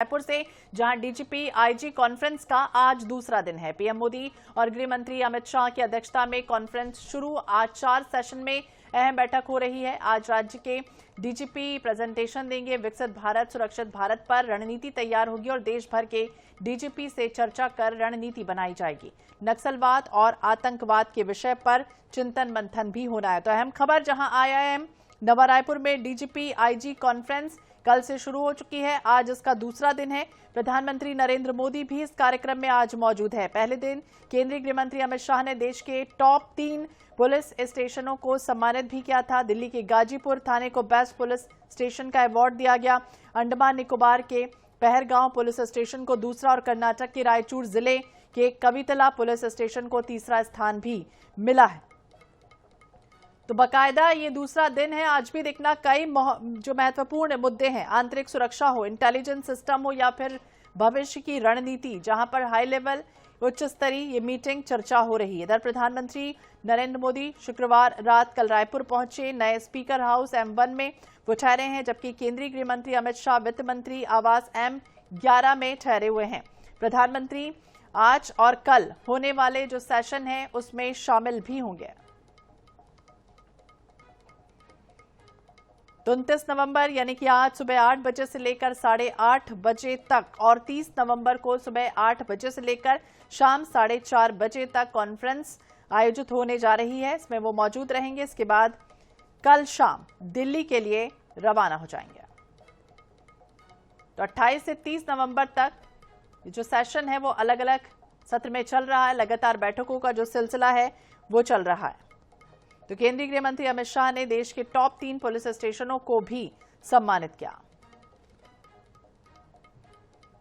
रायपुर से, जहां DGP IG conference का आज दूसरा दिन है। पीएम मोदी और गृह मंत्री अमित शाह की अध्यक्षता में कॉन्फ्रेंस शुरू। आज 4 सेशन में अहम बैठक हो रही है। आज राज्य के डीजीपी प्रेजेंटेशन देंगे। विकसित भारत सुरक्षित भारत पर रणनीति तैयार होगी और देश भर के डीजीपी से चर्चा कर रणनीति बनाई जाएगी। नक्सलवाद और आतंकवाद के विषय पर चिंतन मंथन भी होना है। तो अहम खबर, जहां आईआईएम नवा रायपुर में डीजीपी आईजी कॉन्फ्रेंस कल से शुरू हो चुकी है। आज इसका दूसरा दिन है। प्रधानमंत्री नरेंद्र मोदी भी इस कार्यक्रम में आज मौजूद है। पहले दिन केंद्रीय गृह मंत्री अमित शाह ने देश के टॉप 3 पुलिस स्टेशनों को सम्मानित भी किया था। दिल्ली के गाजीपुर थाने को बेस्ट पुलिस स्टेशन का अवार्ड दिया गया। अंडमान निकोबार के पहरगांव पुलिस स्टेशन को दूसरा और कर्नाटक के रायचूर जिले के कवितला पुलिस स्टेशन को तीसरा स्थान भी मिला है। तो बकायदा ये दूसरा दिन है। आज भी देखना कई जो महत्वपूर्ण मुद्दे हैं, आंतरिक सुरक्षा हो, इंटेलिजेंस सिस्टम हो या फिर भविष्य की रणनीति, जहां पर हाई लेवल उच्च स्तरीय ये मीटिंग चर्चा हो रही है। इधर प्रधानमंत्री नरेंद्र मोदी शुक्रवार रात कल रायपुर पहुंचे। नए स्पीकर हाउस M1 में वो ठहरे हैं, जबकि केंद्रीय गृह मंत्री अमित शाह वित्त मंत्री आवास M11 में ठहरे हुए हैं। प्रधानमंत्री आज और कल होने वाले जो सेशन है उसमें शामिल भी होंगे। 29 नवंबर यानी कि आज सुबह 8 बजे से लेकर 8:30 बजे तक और 30 नवंबर को सुबह 8 बजे से लेकर शाम 4:30 बजे तक कॉन्फ्रेंस आयोजित होने जा रही है। इसमें वो मौजूद रहेंगे। इसके बाद कल शाम दिल्ली के लिए रवाना हो जाएंगे। तो 28 से 30 नवंबर तक जो सेशन है वो अलग अलग सत्र में चल रहा है। लगातार बैठकों का जो सिलसिला है वो चल रहा है। तो केंद्रीय गृह मंत्री अमित शाह ने देश के टॉप 3 पुलिस स्टेशनों को भी सम्मानित किया।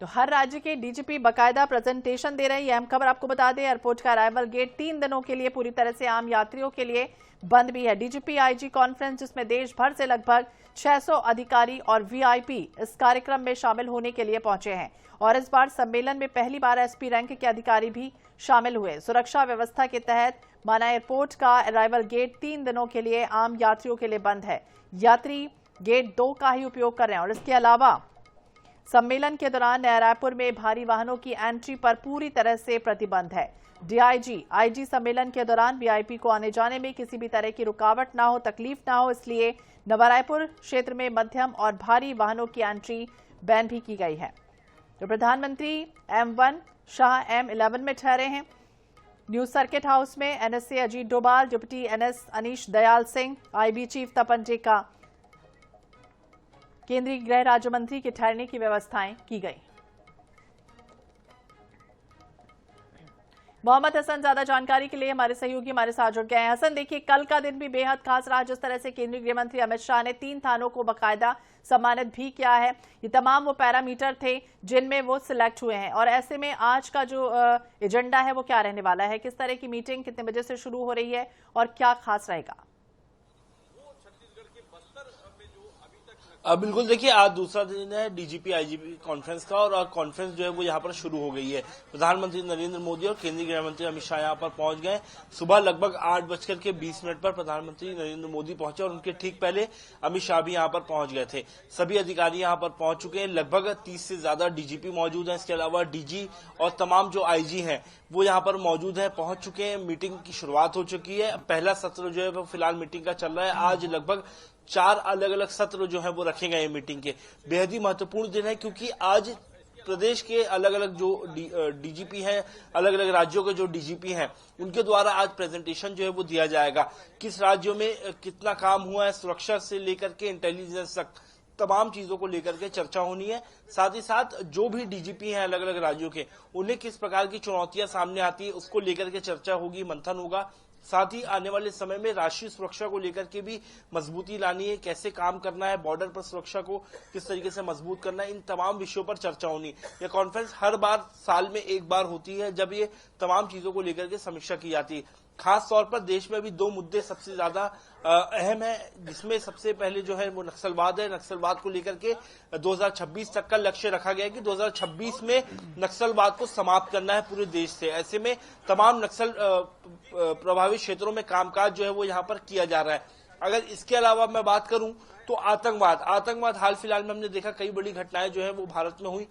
तो हर राज्य के डीजीपी बकायदा प्रेजेंटेशन दे रहे हैं। अहम खबर आपको बता दें, एयरपोर्ट का अराइवल गेट 3 दिनों के लिए पूरी तरह से आम यात्रियों के लिए बंद भी है। डीजीपी आईजी कॉन्फ्रेंस, जिसमें देश भर से लगभग 600 अधिकारी और वीआईपी इस कार्यक्रम में शामिल होने के लिए पहुंचे हैं। और इस बार सम्मेलन में पहली बार एसपी रैंक के अधिकारी भी शामिल हुए। सुरक्षा व्यवस्था के तहत माना एयरपोर्ट का अराइवल गेट 3 दिनों के लिए आम यात्रियों के लिए बंद है। यात्री गेट 2 का ही उपयोग कर रहे हैं। और इसके अलावा सम्मेलन के दौरान नया रायपुर में भारी वाहनों की एंट्री पर पूरी तरह से प्रतिबंध है। डीआईजी आईजी सम्मेलन के दौरान वीआईपी को आने जाने में किसी भी तरह की रुकावट ना हो, तकलीफ ना हो, इसलिए नवा रायपुर क्षेत्र में मध्यम और भारी वाहनों की एंट्री बैन भी की गई है। तो प्रधानमंत्री M1, शाह M11 में ठहरे हैं। न्यू सर्किट हाउस में NSA Ajit Doval, deputy NS Anish Dayal Singh, IB chief Tapan Deka, केंद्रीय गृह राज्य मंत्री के ठहरने की व्यवस्थाएं की गई। मोहम्मद हसन ज्यादा जानकारी के लिए हमारे सहयोगी हमारे साथ जुड़ गए हैं। हसन, देखिए कल का दिन भी बेहद खास रहा। जिस तरह से केंद्रीय गृह मंत्री अमित शाह ने 3 थानों को बकायदा सम्मानित भी किया है। ये तमाम वो पैरामीटर थे जिनमें वो सिलेक्ट हुए हैं। और ऐसे में आज का जो एजेंडा है वो क्या रहने वाला है? किस तरह की मीटिंग कितने बजे से शुरू हो रही है और क्या खास रहेगा? बिल्कुल, देखिए आज दूसरा दिन है डीजीपी आईजीपी कॉन्फ्रेंस का और कॉन्फ्रेंस जो है वो यहाँ पर शुरू हो गई है। प्रधानमंत्री नरेंद्र मोदी और केंद्रीय गृह मंत्री अमित शाह यहाँ पर पहुंच गए। सुबह लगभग 8:20 पर प्रधानमंत्री नरेंद्र मोदी पहुंचे और उनके ठीक पहले अमित शाह भी यहाँ पर पहुंच गए थे। सभी अधिकारी यहाँ पर पहुंच चुके हैं। लगभग 30 से ज्यादा डीजीपी मौजूद है। इसके अलावा डीजी और तमाम जो आईजी हैं वो यहाँ पर मौजूद है, पहुंच चुके हैं। मीटिंग की शुरुआत हो चुकी है। पहला सत्र जो है वो फिलहाल मीटिंग का चल रहा है। आज लगभग 4 अलग अलग सत्र जो है वो रखे गए मीटिंग के। बेहद ही महत्वपूर्ण दिन है क्योंकि आज प्रदेश के अलग अलग जो डीजीपी हैं, अलग अलग राज्यों के जो डीजीपी हैं, उनके द्वारा आज प्रेजेंटेशन जो है वो दिया जाएगा। किस राज्यों में कितना काम हुआ है, सुरक्षा से लेकर के इंटेलिजेंस तक तमाम चीजों को लेकर के चर्चा होनी है। साथ ही साथ जो भी डीजीपी हैं अलग अलग राज्यों के, उन्हें किस प्रकार की चुनौतियां सामने आती है उसको लेकर के चर्चा होगी, मंथन होगा। साथ ही आने वाले समय में राष्ट्रीय सुरक्षा को लेकर के भी मजबूती लानी है, कैसे काम करना है, बॉर्डर पर सुरक्षा को किस तरीके से मजबूत करना है, इन तमाम विषयों पर चर्चा होनी। यह कॉन्फ्रेंस हर बार साल में एक बार होती है जब ये तमाम चीजों को लेकर के समीक्षा की जाती है। खास तौर पर देश में भी 2 मुद्दे सबसे ज्यादा अहम है, जिसमें सबसे पहले जो है वो नक्सलवाद है। नक्सलवाद को लेकर के 2026 तक का लक्ष्य रखा गया है कि 2026 में नक्सलवाद को समाप्त करना है पूरे देश से। ऐसे में तमाम नक्सल प्रभावित क्षेत्रों में कामकाज जो है वो यहाँ पर किया जा रहा है। अगर इसके अलावा मैं बात करूं तो आतंकवाद हाल फिलहाल में हमने देखा कई बड़ी घटनाएं जो है वो भारत में हुई।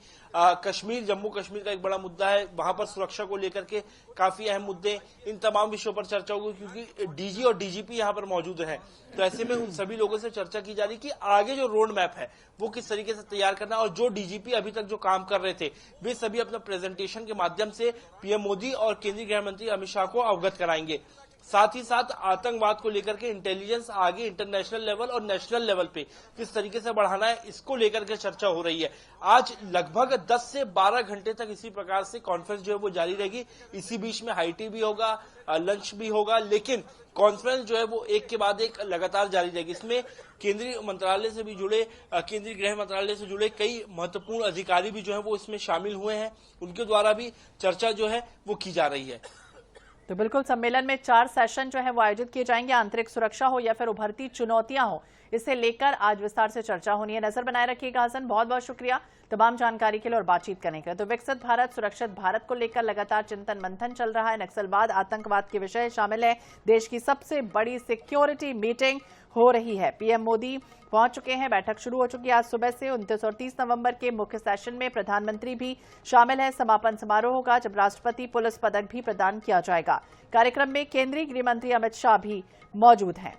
कश्मीर, जम्मू कश्मीर का एक बड़ा मुद्दा है, वहां पर सुरक्षा को लेकर के काफी अहम मुद्दे, इन तमाम विषयों पर चर्चा होगी क्योंकि डीजी और डीजीपी यहां पर मौजूद हैं। तो ऐसे में उन सभी लोगों से चर्चा की जा रही कि आगे जो रोड मैप है वो किस तरीके से तैयार करना, और जो डीजीपी अभी तक जो काम कर रहे थे वे सभी अपना प्रेजेंटेशन के माध्यम से पीएम मोदी और केंद्रीय गृह मंत्री अमित शाह को अवगत कराएंगे। साथ ही साथ आतंकवाद को लेकर के इंटेलिजेंस आगे इंटरनेशनल लेवल और नेशनल लेवल पे किस तरीके से बढ़ाना है, इसको लेकर के चर्चा हो रही है। आज लगभग 10 से 12 घंटे तक इसी प्रकार से कॉन्फ्रेंस जो है वो जारी रहेगी। इसी बीच में हाई टी भी होगा, लंच भी होगा, लेकिन कॉन्फ्रेंस जो है वो एक के बाद एक लगातार जारी रहेगी। इसमें केंद्रीय मंत्रालय से भी जुड़े, केंद्रीय गृह मंत्रालय से जुड़े कई महत्वपूर्ण अधिकारी भी जो है वो इसमें शामिल हुए हैं, उनके द्वारा भी चर्चा जो है वो की जा रही है। तो बिल्कुल सम्मेलन में 4 सेशन जो है वो आयोजित किए जाएंगे। आंतरिक सुरक्षा हो या फिर उभरती चुनौतियां हो, इसे लेकर आज विस्तार से चर्चा होनी है। नजर बनाए रखिएगा हसन, बहुत बहुत शुक्रिया तमाम जानकारी के लिए और बातचीत करने के लिए। तो विकसित भारत, सुरक्षित भारत को लेकर लगातार चिंतन मंथन चल रहा है। नक्सलवाद, आतंकवाद के विषय शामिल है। देश की सबसे बड़ी सिक्योरिटी मीटिंग हो रही है। पीएम मोदी पहुंच चुके हैं, बैठक शुरू हो चुकी है आज सुबह से। 29 और 30 नवंबर के मुख्य सेशन में प्रधानमंत्री भी शामिल है। समापन समारोह होगा जब राष्ट्रपति पुलिस पदक भी प्रदान किया जाएगा। कार्यक्रम में केंद्रीय गृह मंत्री अमित शाह भी मौजूद हैं।